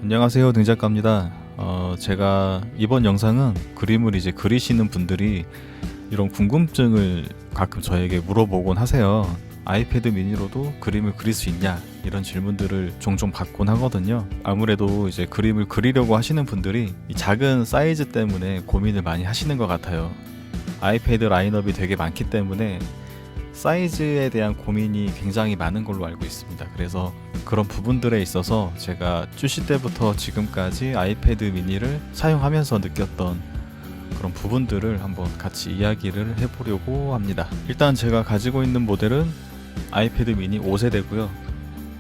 안녕하세요, 등작가입니다. 제가 이번 영상은 그림을 이제 그리시는 분들이 이런 궁금증을 가끔 저에게 물어보곤 하세요. 아이패드 미니로도 그림을 그릴 수 있냐? 이런 질문들을 종종 받곤 하거든요. 아무래도 이제 그림을 그리려고 하시는 분들이 이 작은 사이즈 때문에 고민을 많이 하시는 것 같아요. 아이패드 라인업이 되게 많기 때문에 사이즈에 대한 고민이 굉장히 많은 걸로 알고 있습니다. 그래서 그런 부분들에 있어서 제가 출시 때부터 지금까지 아이패드 미니를 사용하면서 느꼈던 그런 부분들을 한번 같이 이야기를 해보려고 합니다. 일단 제가 가지고 있는 모델은 아이패드 미니 5세대고요.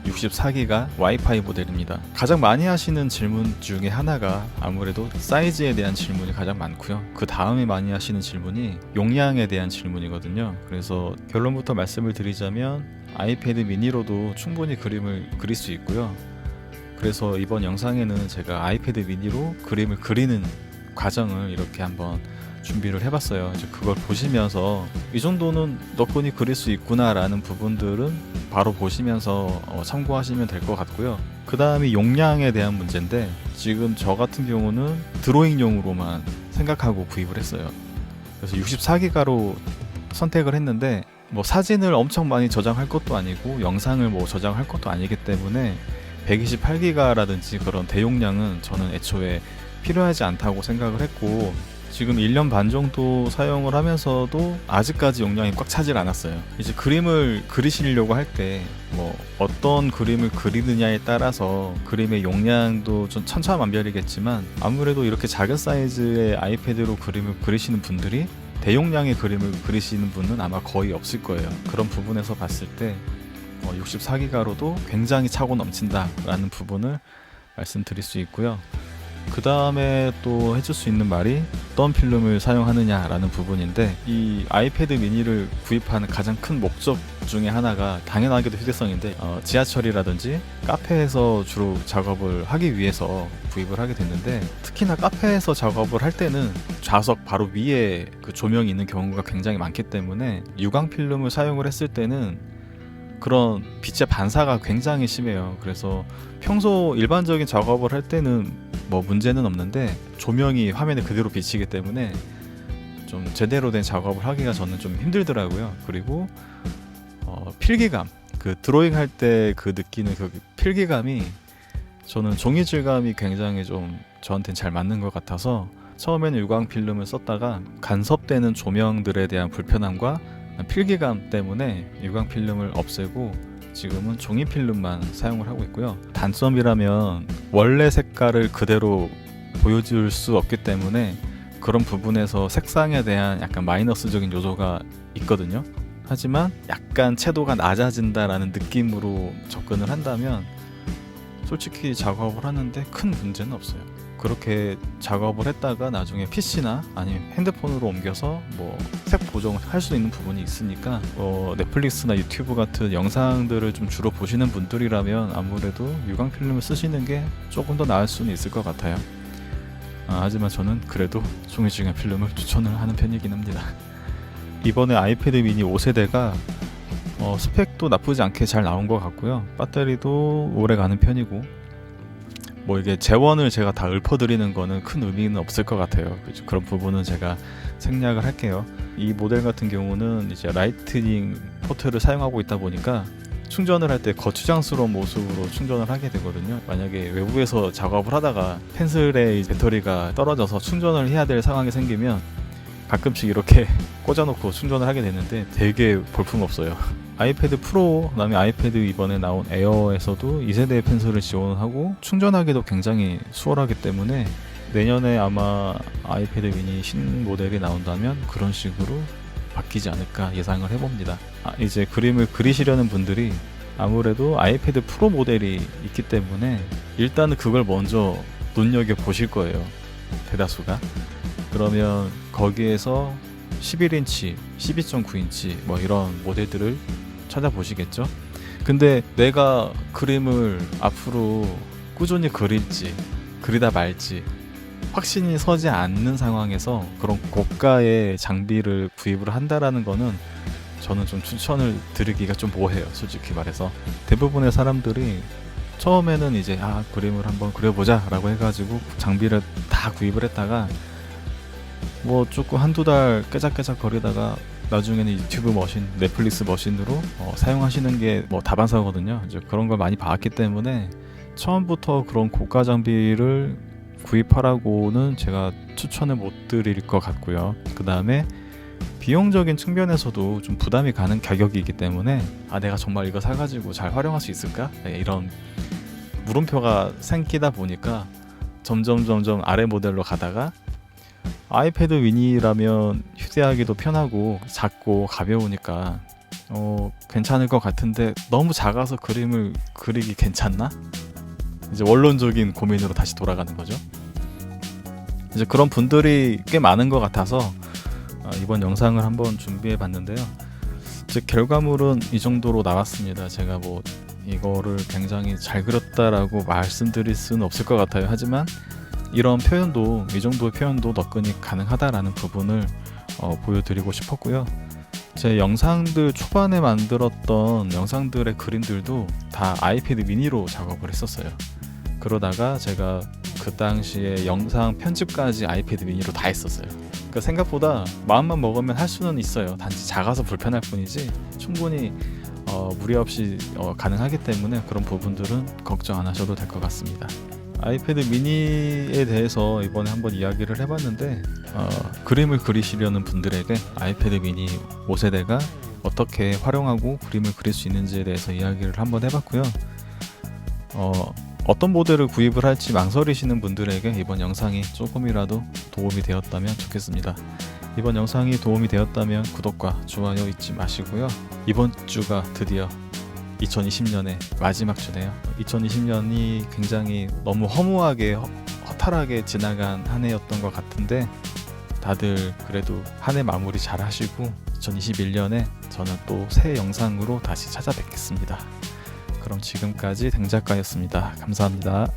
64기가 와이파이 모델입니다. 가장 많이 하시는 질문 중에 하나가 아무래도 사이즈에 대한 질문이 가장 많고요. 그 다음에 많이 하시는 질문이 용량에 대한 질문이거든요. 그래서 결론부터 말씀을 드리자면 아이패드 미니로도 충분히 그림을 그릴 수 있고요. 그래서 이번 영상에는 제가 아이패드 미니로 그림을 그리는 과정을 이렇게 한번 준비를 해봤어요. 이제 그걸 보시면서 이 정도는 너끈히 그릴 수 있구나 라는 부분들은 바로 보시면서 참고하시면 될 것 같고요. 그 다음에 용량에 대한 문제인데 지금 저 같은 경우는 드로잉용으로만 생각하고 구입을 했어요. 그래서 64기가로 선택을 했는데 뭐 사진을 엄청 많이 저장할 것도 아니고 영상을 뭐 저장할 것도 아니기 때문에 128기가라든지 그런 대용량은 저는 애초에 필요하지 않다고 생각을 했고, 지금 1년 반 정도 사용을 하면서도 아직까지 용량이 꽉 차질 않았어요. 이제 그림을 그리시려고 할 때 뭐 어떤 그림을 그리느냐에 따라서 그림의 용량도 좀 천차만별이겠지만 아무래도 이렇게 작은 사이즈의 아이패드로 그림을 그리시는 분들이 대용량의 그림을 그리시는 분은 아마 거의 없을 거예요. 그런 부분에서 봤을 때 64기가로도 굉장히 차고 넘친다라는 부분을 말씀드릴 수 있고요. 그 다음에 또 해줄 수 있는 말이 어떤 필름을 사용하느냐라는 부분인데, 이 아이패드 미니를 구입하는 가장 큰 목적 중에 하나가 당연하게도 휴대성인데 지하철이라든지 카페에서 주로 작업을 하기 위해서 구입을 하게 됐는데, 특히나 카페에서 작업을 할 때는 좌석 바로 위에 그 조명이 있는 경우가 굉장히 많기 때문에 유광 필름을 사용을 했을 때는 그런 빛의 반사가 굉장히 심해요. 그래서 평소 일반적인 작업을 할 때는 뭐 문제는 없는데 조명이 화면에 그대로 비치기 때문에 좀 제대로 된 작업을 하기가 저는 좀 힘들더라고요. 그리고 필기감, 그 드로잉 할 때 그 느끼는 그 필기감이 저는 종이 질감이 굉장히 좀 저한테는 잘 맞는 것 같아서 처음에는 유광 필름을 썼다가 간섭되는 조명들에 대한 불편함과 필기감 때문에 유광 필름을 없애고 지금은 종이 필름만 사용을 하고 있고요. 단점이라면 원래 색깔을 그대로 보여줄 수 없기 때문에 그런 부분에서 색상에 대한 약간 마이너스적인 요소가 있거든요. 하지만 약간 채도가 낮아진다라는 느낌으로 접근을 한다면 솔직히 작업을 하는데 큰 문제는 없어요. 그렇게 작업을 했다가 나중에 PC나 아니면 핸드폰으로 옮겨서 뭐 색 보정을 할 수 있는 부분이 있으니까 넷플릭스나 유튜브 같은 영상들을 좀 주로 보시는 분들이라면 아무래도 유광 필름을 쓰시는 게 조금 더 나을 수는 있을 것 같아요. 하지만 저는 그래도 종이 질감 필름을 추천을 하는 편이긴 합니다. 이번에 아이패드 미니 5세대가 스펙도 나쁘지 않게 잘 나온 것 같고요. 배터리도 오래 가는 편이고, 뭐 이게 재원을 제가 다 읊어드리는 거는 큰 의미는 없을 것 같아요. 그런 부분은 제가 생략을 할게요. 이 모델 같은 경우는 이제 라이트닝 포트를 사용하고 있다 보니까 충전을 할 때 거추장스러운 모습으로 충전을 하게 되거든요. 만약에 외부에서 작업을 하다가 펜슬의 배터리가 떨어져서 충전을 해야 될 상황이 생기면 가끔씩 이렇게 꽂아놓고 충전을 하게 되는데 되게 볼품없어요. 아이패드 프로, 그다음에 아이패드 이번에 나온 에어에서도 2세대 펜슬을 지원하고 충전하기도 굉장히 수월하기 때문에 내년에 아마 아이패드 미니 신 모델이 나온다면 그런 식으로 바뀌지 않을까 예상을 해봅니다. 이제 그림을 그리시려는 분들이 아무래도 아이패드 프로 모델이 있기 때문에 일단은 그걸 먼저 눈여겨보실 거예요, 대다수가. 그러면 거기에서 11인치, 12.9인치 뭐 이런 모델들을 찾아보시겠죠. 근데 내가 그림을 앞으로 꾸준히 그릴지 그리다 말지 확신이 서지 않는 상황에서 그런 고가의 장비를 구입을 한다라는 거는 저는 좀 추천을 드리기가 좀 뭐해요. 솔직히 말해서 대부분의 사람들이 처음에는 이제 그림을 한번 그려보자 라고 해가지고 장비를 다 구입을 했다가 뭐 조금 한두 달 깨작깨작 거리다가 나중에는 유튜브 머신, 넷플릭스 머신으로 사용하시는 게 뭐 다반사거든요. 이제 그런 걸 많이 봤기 때문에 처음부터 그런 고가 장비를 구입하라고는 제가 추천을 못 드릴 것 같고요. 그 다음에 비용적인 측면에서도 좀 부담이 가는 가격이기 때문에 내가 정말 이거 사가지고 잘 활용할 수 있을까? 이런 물음표가 생기다 보니까 점점 아래 모델로 가다가 아이패드 미니라면 휴대하기도 편하고 작고 가벼우니까 괜찮을 것 같은데 너무 작아서 그림을 그리기 괜찮나? 이제 원론적인 고민으로 다시 돌아가는 거죠. 이제 그런 분들이 꽤 많은 것 같아서 이번 영상을 한번 준비해 봤는데요. 즉 결과물은 이 정도로 나왔습니다. 제가 뭐 이거를 굉장히 잘 그렸다라고 말씀드릴 수는 없을 것 같아요. 하지만 이런 표현도, 이 정도의 표현도 너끈히 가능하다라는 부분을 보여드리고 싶었고요. 제 영상들 초반에 만들었던 영상들의 그림들도 다 아이패드 미니로 작업을 했었어요. 그러다가 제가 그 당시에 영상 편집까지 아이패드 미니로 다 했었어요. 그러니까 생각보다 마음만 먹으면 할 수는 있어요. 단지 작아서 불편할 뿐이지 충분히 무리 없이 가능하기 때문에 그런 부분들은 걱정 안 하셔도 될 것 같습니다. 아이패드 미니에 대해서 이번에 한번 이야기를 해봤는데 그림을 그리시려는 분들에게 아이패드 미니 5세대가 어떻게 활용하고 그림을 그릴 수 있는지에 대해서 이야기를 한번 해봤고요. 어떤 모델을 구입을 할지 망설이시는 분들에게 이번 영상이 조금이라도 도움이 되었다면 좋겠습니다. 이번 영상이 도움이 되었다면 구독과 좋아요 잊지 마시고요. 이번 주가 드디어 2020년의 마지막 주네요. 2020년이 굉장히 너무 허무하게 허탈하게 지나간 한 해였던 것 같은데 다들 그래도 한 해 마무리 잘 하시고 2021년에 저는 또 새 영상으로 다시 찾아뵙겠습니다. 그럼 지금까지 댕작가였습니다. 감사합니다.